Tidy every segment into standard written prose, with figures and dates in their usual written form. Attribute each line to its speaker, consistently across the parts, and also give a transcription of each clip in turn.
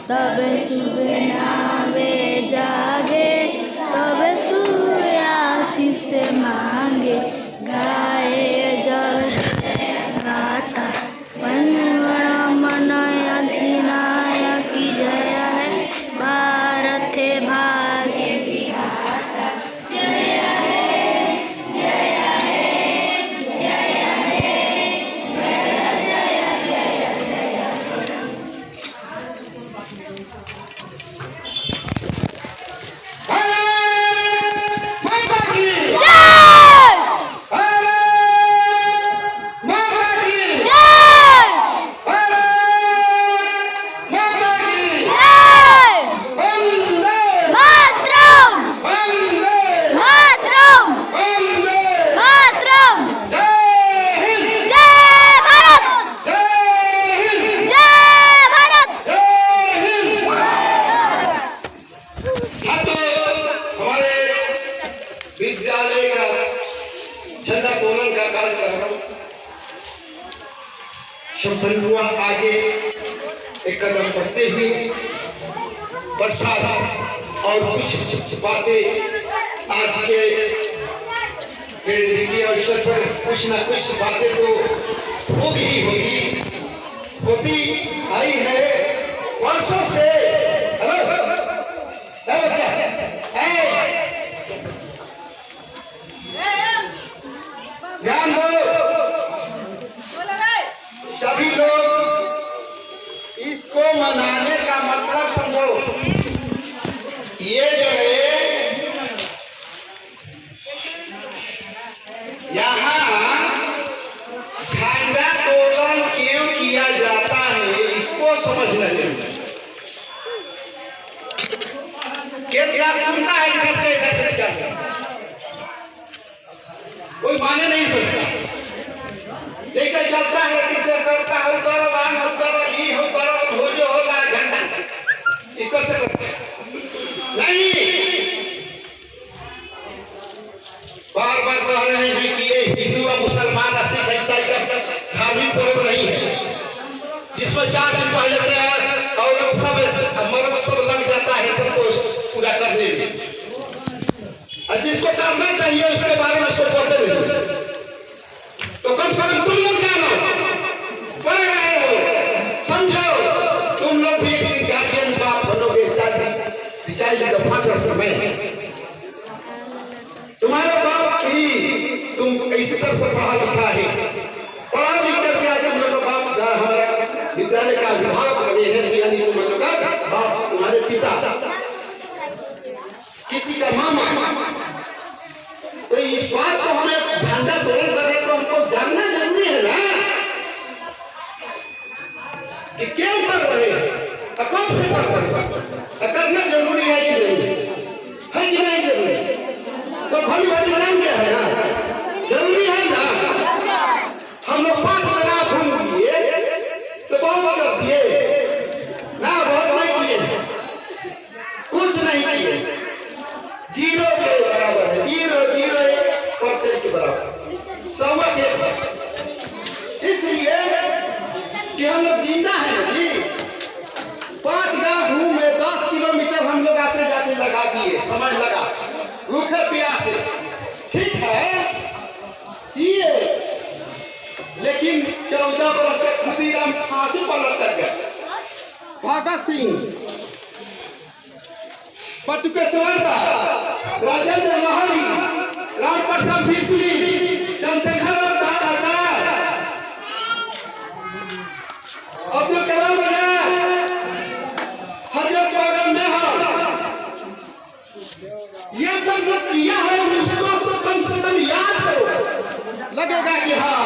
Speaker 1: तब सुबनावे जागे, तब सूर्य आशीष मांगे। गाए जब गाता वनगण मन अधिनायक की जय है, भारत है भाग्य विधाता। जय है, जय है, जय है, जय जय जय जय।
Speaker 2: विद्यालय का झंडा तोलन का कार्यक्रम संपन्न हुआ। आगे एक कदम बढ़ते हुए प्रसाद और कुछ बातें आज के अवसर पर कुछ न कुछ बातें तो होगी होती आई है वर्षों से। हेलो बच्चा, ध्यान दो सभी लोग, इसको मनाने का मतलब समझो। ये जो है यहाँ झंडा तोलन क्यों किया जाता है, इसको समझना चाहिए। क्या सुनता है इधर से क्या कोई माने नहीं सकता। जैसे चलता है किसे करता हो करो लान हो करो ये हो करो हो जो हो ला झंडा इस तरह से करते नहीं। बार बार कह रहे हैं कि ये हिंदू और मुसलमान सिख ईसाई का धार्मिक पर्व नहीं है, जिसमें 4 दिन पहले से औरत सब मर्द सब लग जाता है सबको पूरा करने में। जिसको करना चाहिए उसके बारे में सोचते नहीं, तो कम से कम तुम लोग जानो, पढ़ रहे हो, समझो। तुम लोग भी एक दिन गार्जियन बाप बनोगे, तुम्हारे बाप भी तुम इसी तरह से पढ़ा लिखा है, पढ़ा लिख करके आज तुम लोग बाप हमारा विद्यालय का अभिभावक बने हैं, यानी तुम लोग का बाप तुम्हारे पिता, किसी का मामा। तो इस बात को हमें झंडा तोलन करने तो हमको जानना जरूरी है ना कि क्यों कर रहे हैं, कौन से कर रहे हैं, करना जरूरी है कि नहीं है कि नहीं जरूरी। तो भली भाली नाम क्या है ना, जरूरी है ना। हम लोग 5 लगा घूम दिए तो बहुत कर दिए ना, बहुत नहीं किए, कुछ नहीं किए, 0 के बराबर है, 0.0% के बराबर, 100 के। इसलिए कि हम लोग जिंदा हैं जी। 5 गांव घूमे, 10 किलोमीटर हम लोग आते जाते लगा दिए, समय लगा, भूखे प्यासे, ठीक है ये। लेकिन 14 बरस से खुदीराम फांसी पर लटक गया, भगत सिंह, बटुकेश्वर दास, राजेंद्र लहरी, राम प्रसाद बिस्मिल, चंद्रशेखर आजाद, अब्दुल कलाम आजाद, हजरत बाबा मेहर, ये सब जो किया है उसको तो कम से कम याद करो, लगेगा कि हाँ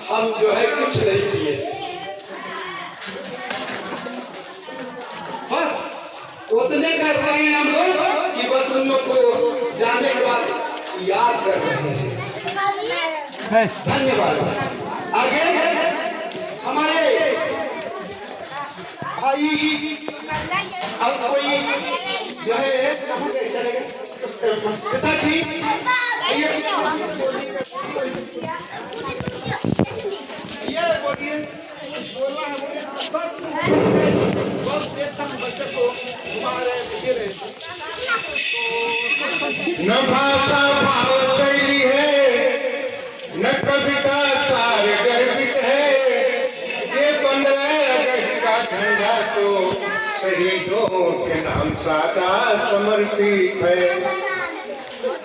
Speaker 2: हम जो है कुछ नहीं किए। बस उतने कर रहे हैं हम लोग कि बस उन लोग को जाने के बाद याद कर रहे हैं। धन्यवाद। आगे हमारे भाई अब कोई जो है पिताजी ये बोलिए, बोलना है। न भाषा भाव शैली है, न कविता सार गर्भित है। ये 15 अगस्त का झंडा तो शहीदों के नाम सादा समर्पित है।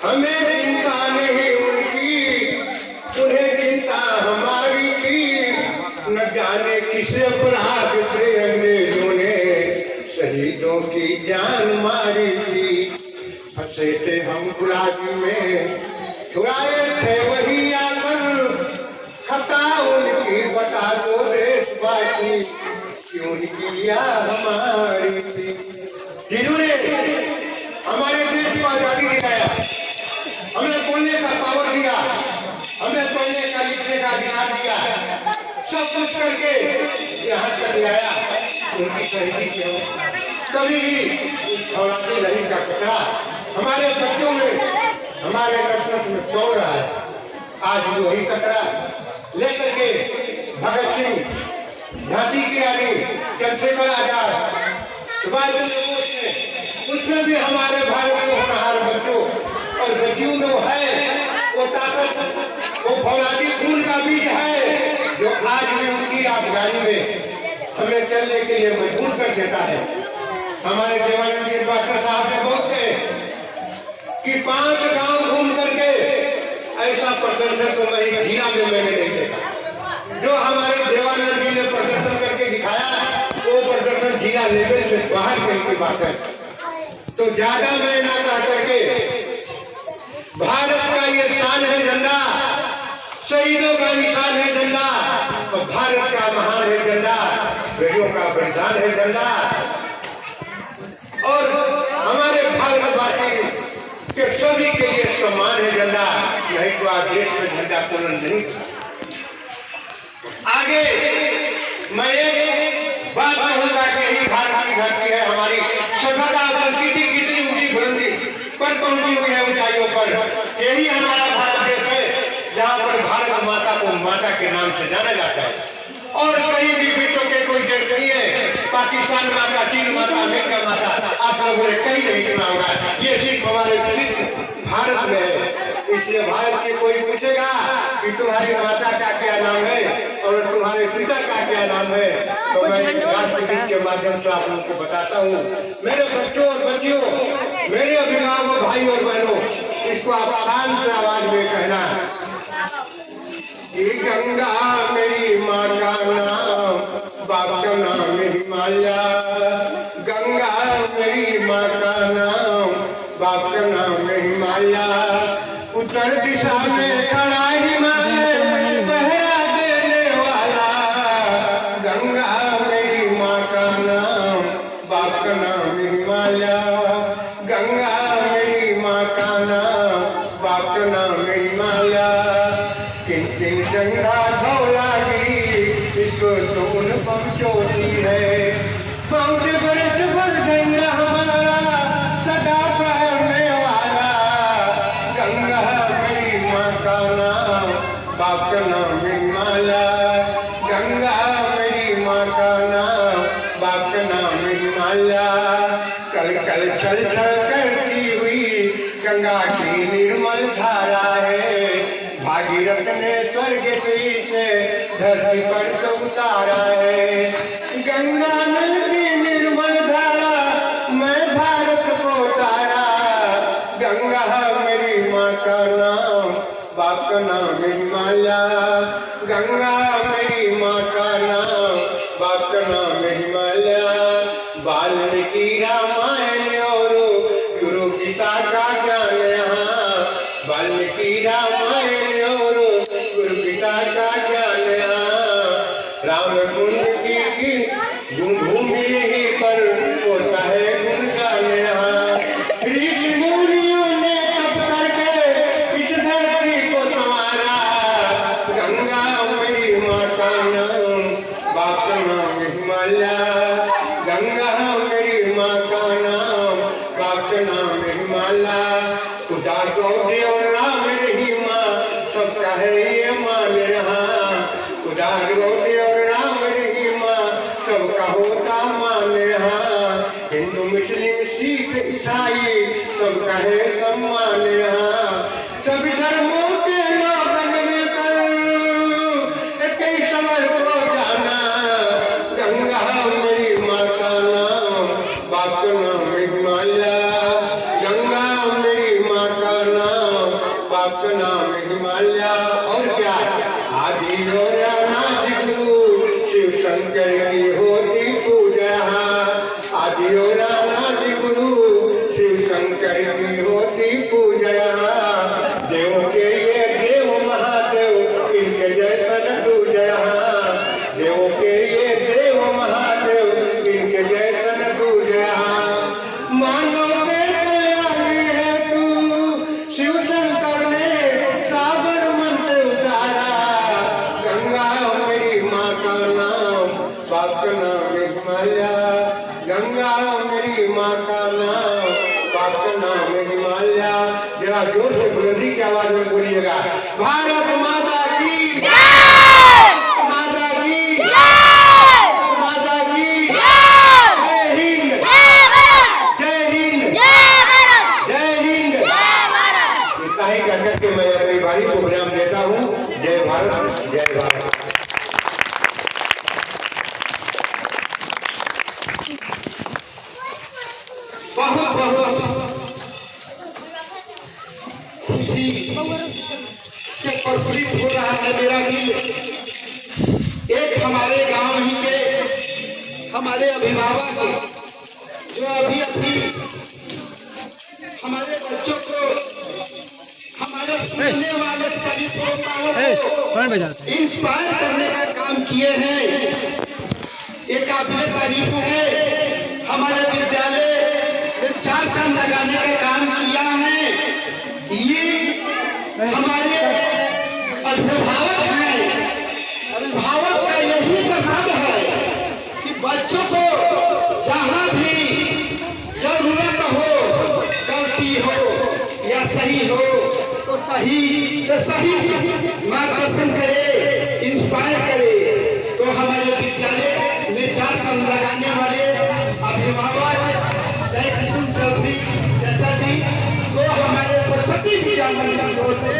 Speaker 2: हमें चिंता नहीं उनकी, उन्हें चिंता हमारी थी। न जाने किस अपराध से अंग्रेजों ने शहीदों की जान मारी थी। फंसे थे हम गुलामी में, छुड़ाए थे वही आकर। खता उनकी बता दो देशवासी, क्यों उनकी या हमारी थी। जिन्होंने हमारे देश को आजादी दिलाया, हमें बोलने का पावर दिया, हमें पढ़ने का लिखने का अधिकार दिया, सब कुछ करके यहाँ तक लाया। उनकी शहीदी क्यों? कभी भी उस फौलादी लड़ी का कचरा हमारे बच्चों में, हमारे नफरत में दौड़ रहा है। आज भी वही कचरा लेकर के भगत सिंह, झांसी की रानी, चंद्रशेखर आजाद, सुभाष चंद्र बोस, उसमें भी हमारे भारत के होनहार बच्चों और बच्चियों जो है वो ताकत, वो फौलादी खून का बीज है जो आज भी उनकी अफगानी में हमें चलने के लिए मजबूर कर देता है। हमारे देवानंद डॉक्टर साहब ने बहुत कहे कि 5 गांव घूम करके ऐसा प्रदर्शन तो मैं जिला में मैंने नहीं देखा। जो हमारे देवानंद जी ने प्रदर्शन करके दिखाया वो प्रदर्शन जिला लेवल से बाहर की बात है। तो ज्यादा मैं ना कह करके भारत का ये शान है झंडा, शहीदों का निशान है झंडा, और भारत का महान है झंडा, वीरों का बलिदान है झंडा। और हमारे भारतवासी के सभी के लिए सम्मान है झंडा। नहीं तो आज देश में झंडा तोलन नहीं। आगे मैं एक बात कहूंगा कि यही भारत की धरती है। हमारी सभ्यता संस्कृति कितनी ऊंची बुलंदी पर पहुंची हुई है, ऊंचाइयों पर। यही हमारा भारत देश है जहाँ पर भारत माता को माता के नाम से जाना जाता है। और कहीं भी विश्व के कोई देश नहीं है, पाकिस्तान माता, चीन माता, अमेरिका माता, आप लोगों ने कहीं नहीं सुना होगा। ये सिर्फ हमारे भारत में है। इसलिए भारत से कोई पूछेगा कि तुम्हारी माता का क्या नाम है और तुम्हारे पिता का क्या नाम है, तो मैं राष्ट्रगीत के माध्यम से आप लोगों को बताता हूँ। मेरे बच्चों और बच्चियों, मेरे अभिभावक भाई और बहनों, इसको आप शान से आवाज में कहना कि गंगा मेरी माँ का नाम, बाप का नाम हिमालय। गंगा मेरी माँ का नाम, बाप का नाम हिमालय। उत्तर दिशा में खड़ा हिमालय पहरा देने वाला। गंगा मेरी माँ का नाम, बाप का नाम हिमालय। गंगा मेरी माँ का नाम, बाप का नाम हिमालय। किन किन गंगा धौलागिरी, इसको तो उन पहुँचोती है। बहुत बरस भर झंडा हमारा सदा फहरने वाला। गंगा मेरी माँ का नाम, बाप का नाम हिमालय। गंगा मेरी माँ का नाम, बाप का नाम हिमालय। कल कल चल चल करती हुई गंगा की निर्मल धारा है। भागीरथ ने स्वर्ग से धरती पर तो उतारा है। गंगा नल की निर्मल धारा, मैं भारत को तारा। गंगा मेरी माँ का नाम, बाप का नाम हिमालय। गंगा मेरी माँ का नाम, बाप का नाम हिमालय। वाल्मीकि रामायण और गुरु गीता का ज्ञान यहाँ। वाल्मीकि रामायण और गुरु गीता का ज्ञान यहाँ। राम कुंड की भूमि पर होता है गुणगान यहाँ। ऋषि मुनियों ने तप करके इस धरती को संवारा। गंगा मेरी माँ का नाम, बाप का नाम हिमालय। गंगा मेरी माँ का नाम, बाप का नाम हिमालय। खुदा गौरी और राम रहीमा सबका है ये मान यहाँ। खुदा गौरी और राम रहीमा सबका होता मान
Speaker 3: सिख ईसाई सब कहे सम्मान यहाँ सभी धर्मों के लोगन मिलकर एक समर को जाना गंगा मेरी माता नाम बाप का नाम हिमालय गंगा मेरी माता नाम बाप का नाम हिमालय और क्या आदि और अनादि गुरु शिव शंकर की होती पूजा आदि और अनादि गुरु शिव शंकर की होती पूजा देव के ये देव महादेव इनके जैसन दूजा देव के ये देव महादेव इनके जैसन दूजा मानव के कल्याणी है तू शिव शंकर ने साबर मंत्र उतारा गंगा मेरी माँ का नाम बाप का नाम हिमालय गंगा मेरी माँ का नाम बाप का नाम हिमालय जरा जोर से बुलंदी की आवाज में बोलिएगा भारत माता की माता की माता की जय हिंद जय हिंद जय हिंद इतना ही कहकर के मैं अपनी बारी को विराम देता हूँ जय भारत जय भारत
Speaker 2: बहुत बहुत खुशी से प्रफुल्लित हो रहा है मेरा दिल एक हमारे गांव ही के हमारे अभिभावक जो अभी अभी हमारे बच्चों को हमारे सुनने वाले सभी श्रोताओं को इंस्पायर करने का काम किए हैं ये काबिल तारीफ है हमारे विद्यालय में 4 साल लगाने का काम किया है ये हमारे अभिभावक हैं अभिभावक का यही कर्तव्य है कि बच्चों को जहाँ भी जरूरत हो गलती हो या सही हो तो सही मार्गदर्शन करे इंस्पायर करे तो हमारे विद्यालय में 4 साल लगाने वाले अभिभावक जय किशन चौधरी चाचा जी तो हमारे सरस्वती पूजा मंदिर की ओर से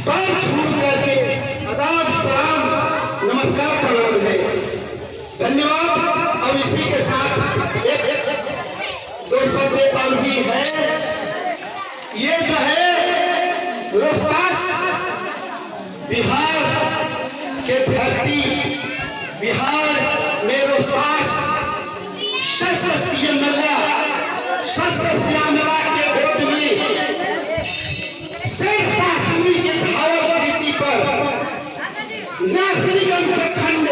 Speaker 2: पैर छू करके आदाब सलाम नमस्कार प्रणाम है धन्यवाद और इसी के साथ एक 200 देवताल भी है ये जो है रोहतास बिहार के धरती बिहार में रोहतास शस्त्र श्यामला के गोद में शेरशाह के धावल रीति पर नासरीगंज प्रखंड